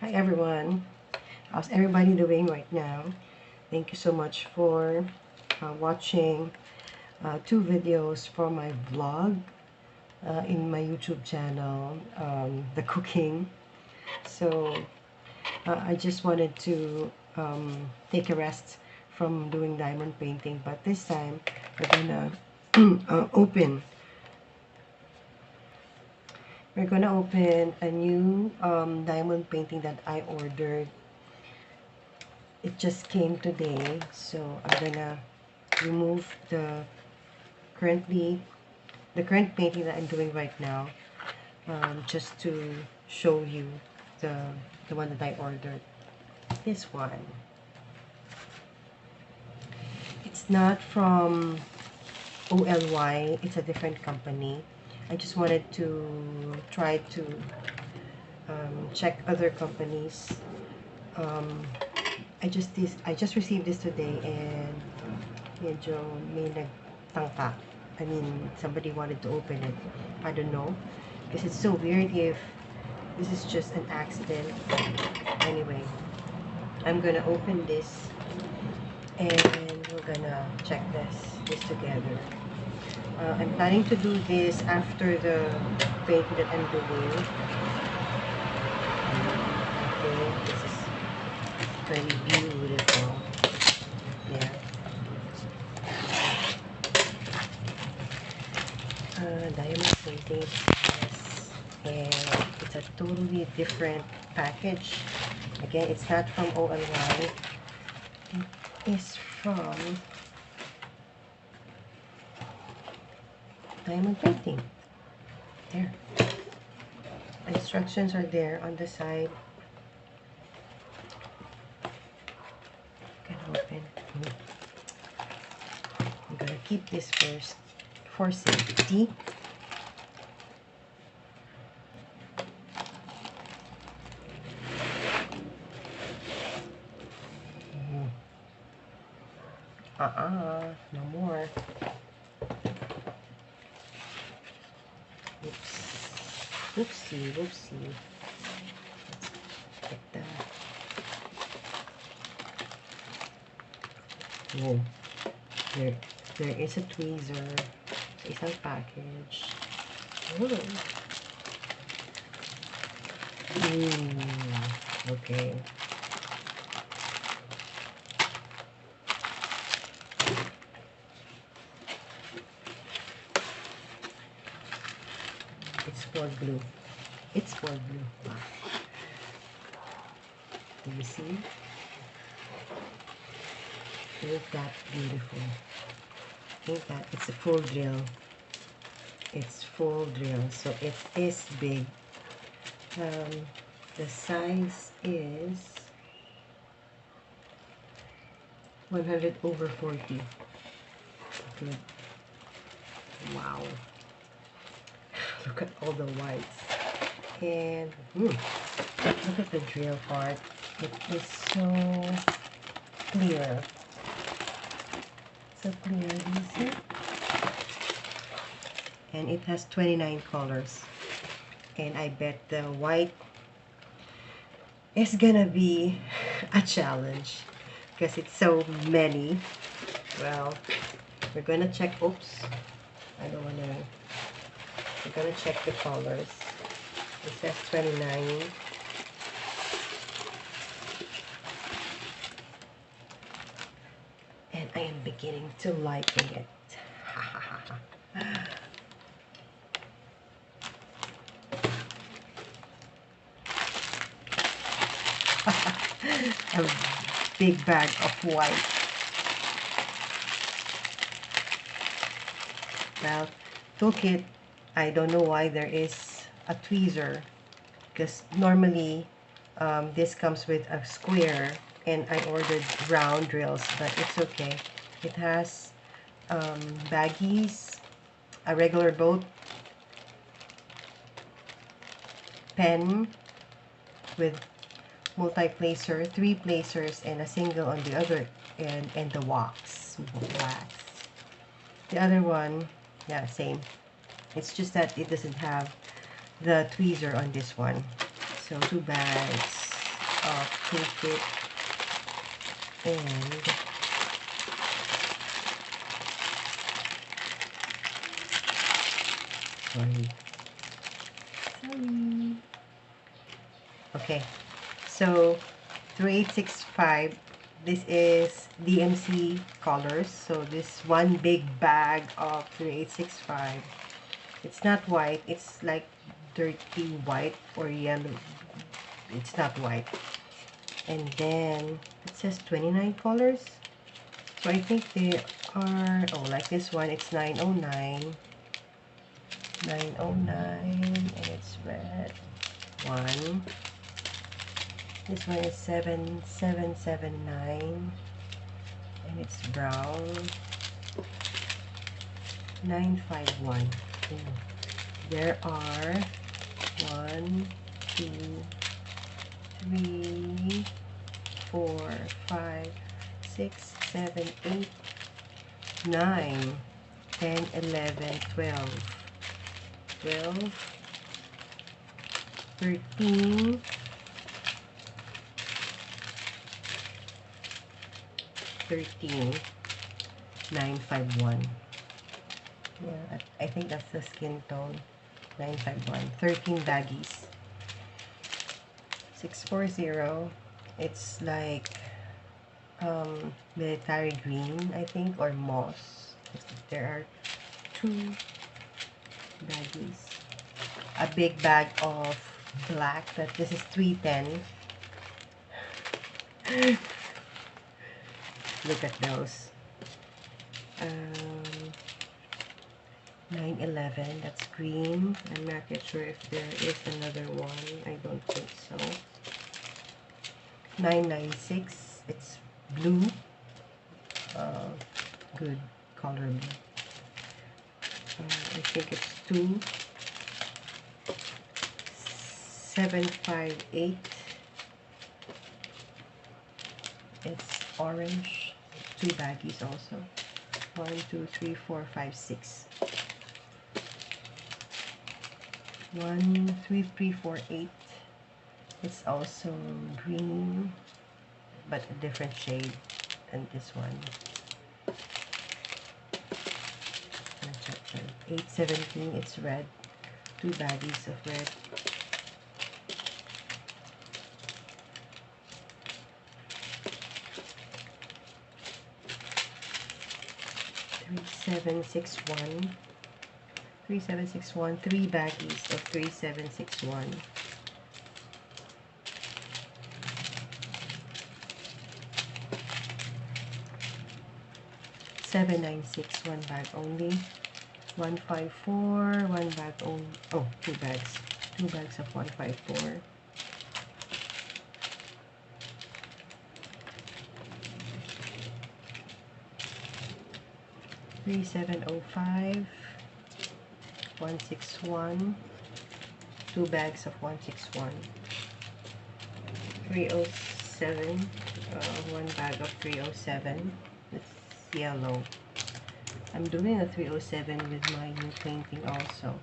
Hi everyone, how's everybody doing right now? Thank you so much for watching two videos for my vlog in my YouTube channel, the cooking. So I just wanted to take a rest from doing diamond painting, but this time we're gonna open a new diamond painting that I ordered. It just came today, so I'm gonna remove the current painting that I'm doing right now, just to show you the one that I ordered. This one, it's not from OLY, it's a different company. I just wanted to try to check other companies. um, I just received this today, and medyo may nagtangka. I mean, somebody wanted to open it. I don't know. Because it's so weird if this is just an accident. Anyway, I'm gonna open this and we're gonna check this together. I'm planning to do this after the painting that I'm doing. Okay, this is very beautiful. Yeah. Diamond painting, yes, and it's a totally different package. Again, it's not from OLY. It is from diamond painting. There, instructions are there on the side. You can open. I'm gonna keep this first for safety. No more. Oops. Whoopsie, whoopsie. Let's get that. Whoa. There, there is a tweezer sa isang package. Ooh. Okay. It's for glue. It's for glue. Wow. Do you see? Ain't that beautiful? Ain't that? It's a full drill. It's full drill, so it is big. The size is 100 over 40. Good. Wow. Look at all the whites. And look at the drill part. It is so clear. So clear, do you see? And it has 29 colors. And I bet the white is gonna be a challenge because it's so many. Well, we're gonna check. Oops, I don't wanna. We're gonna check the colors. It says 29. And I am beginning to liking it. A big bag of white. Well, toolkit, I don't know why there is a tweezer, because normally this comes with a square, and I ordered round drills, but it's okay. It has baggies, a regular boat pen with multi-placer, 3 placers, and a single on the other end, and the wax. The other one, yeah, same. It's just that it doesn't have the tweezer on this one. So 2 bags. of toolkit and sorry. Okay, so 3865, this is DMC colors. So this one big bag of 3865. It's not white, it's like dirty white or yellow. It's not white. And then it says 29 colors. So I think they are, oh, like this one, it's 909. 909, and it's red. One. This one is 7779, and it's brown. 951. Ooh. There are 1, 2, 3, 4, 5, 6, 7, 8, 9, 10, 11, 12, 12, 13, 13, 951. Yeah, I think that's the skin tone. 951. 13 baggies. 640. It's like military green, I think, or moss. There are 2 baggies. A big bag of black. This is 310. Look at those. 911, that's green. I'm not yet sure if there is another one. I don't think so. 996, it's blue. Good color blue. I think it's 2. 758, it's orange. 2 baggies also. 1, 2, 3, 4, 5, 6. 1, 3, 3, 4, 8. It's also green, but a different shade than this one. 817, it's red. 2 baggies of red. 3761. 3761, 3 baggies of 3761. 796, 1 bag only. 154, 1 bag only. Oh, 2 bags. 2 bags of 154. 3705, 161, 2 bags of 161. 307, 1 bag of 307. It's yellow. I'm doing a 307 with my new painting also.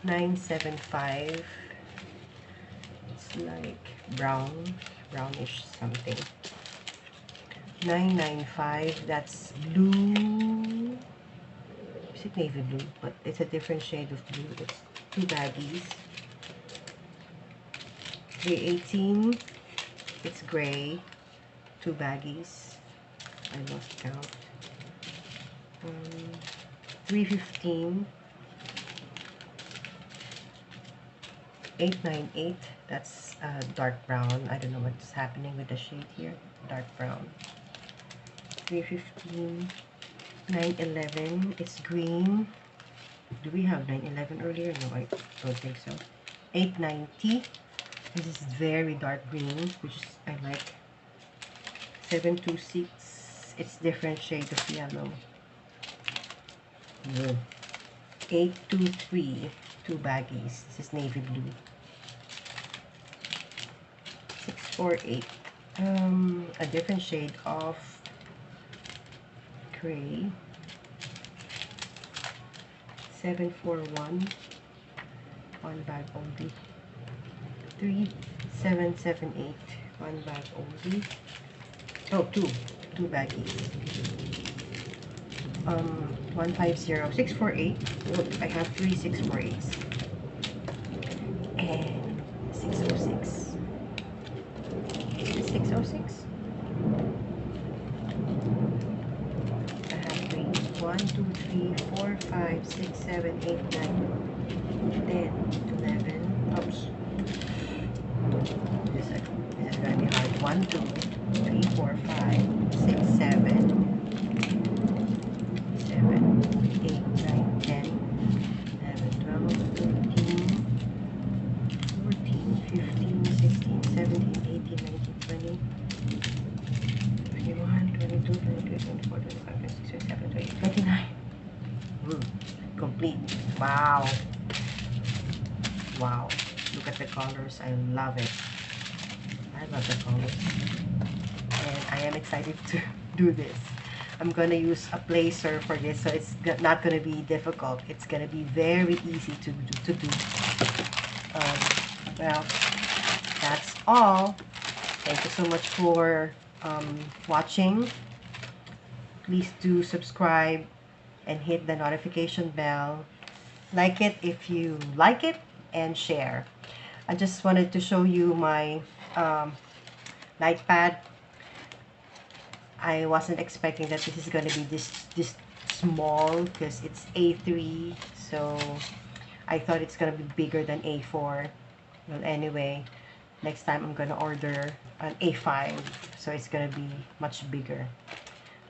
975, it's like brownish something. 995, that's blue. Is it navy blue? But it's a different shade of blue. It's 2 baggies. 318, it's gray. 2 baggies. I lost count. 315, 898, that's dark brown. I don't know what's happening with the shade here. Dark brown. 315, 911, it's green. Do we have 911 earlier? No, I don't think so. 890, this is very dark green, which is, I like. 726, it's different shade of yellow. 823, 2 baggies. This is navy blue. 648, a different shade of gray. 741, 1 bag only. 778. One bag only. Oh, two baggies. 150 648. Look, I have three 648s and 606. 606. I have three. 1, 2, 3, 4, 5, 6, 7, 8, 9, 10, 11. Oops. This is gonna be hard. 1, 2, 3, 4, 5, 6, 7. 7, 8, 9, 10, 11, 12, 13, 14, 15, 16, 17, 18, 19, 20, 21, 22, 23, 24, 25, 26, 27, 28, 29. Complete. Wow. Wow. Look at the colors. I love it. I love the colors. And I am excited to do this. I'm going to use a placer for this, so it's not going to be difficult. It's going to be very easy to do. Well, that's all. Thank you so much for watching. Please do subscribe and hit the notification bell. Like it if you like it, and share. I just wanted to show you my light pad. I wasn't expecting that this is going to be this small because it's A3, so I thought it's going to be bigger than A4. Well, anyway, next time I'm going to order an A5, so it's going to be much bigger.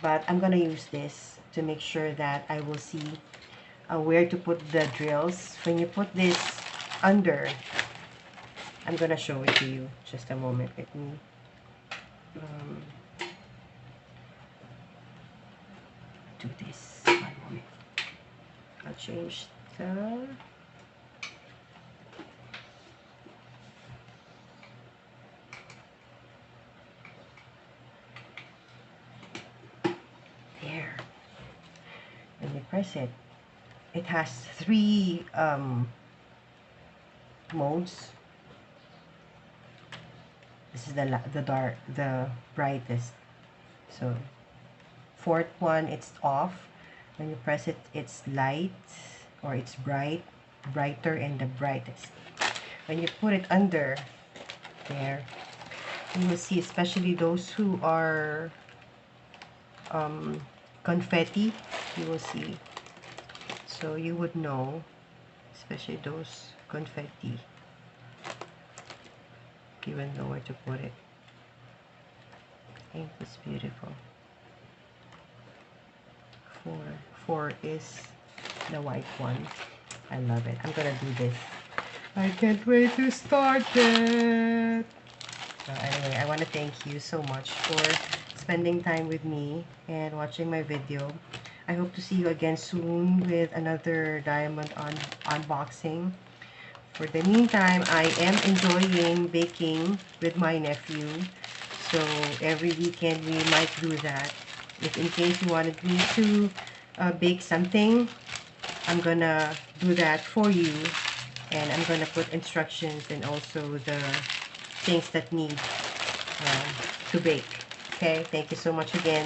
But I'm going to use this to make sure that I will see where to put the drills. When you put this under, I'm going to show it to you. Just a moment. Let me do this. One moment. I'll change the there. When you press it, it has three modes. This is the brightest. So fourth one, it's off. When you press it, it's light, or it's brighter, and the brightest. When you put it under there, you will see, especially those who are confetti, you will see. So you would know, especially those confetti, you will know where to put it. Ain't this beautiful? Four is the white one. I love it. I'm gonna do this. I can't wait to start it. So anyway, I want to thank you so much for spending time with me and watching my video. I hope to see you again soon with another diamond unboxing. For the meantime, I am enjoying baking with my nephew. So every weekend we might do that. If in case you wanted me to bake something, I'm gonna do that for you. And I'm gonna put instructions and also the things that need to bake. Okay, thank you so much again.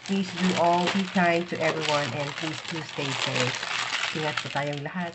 Please do all be kind to everyone, and please do stay safe. Ingat po tayong lahat.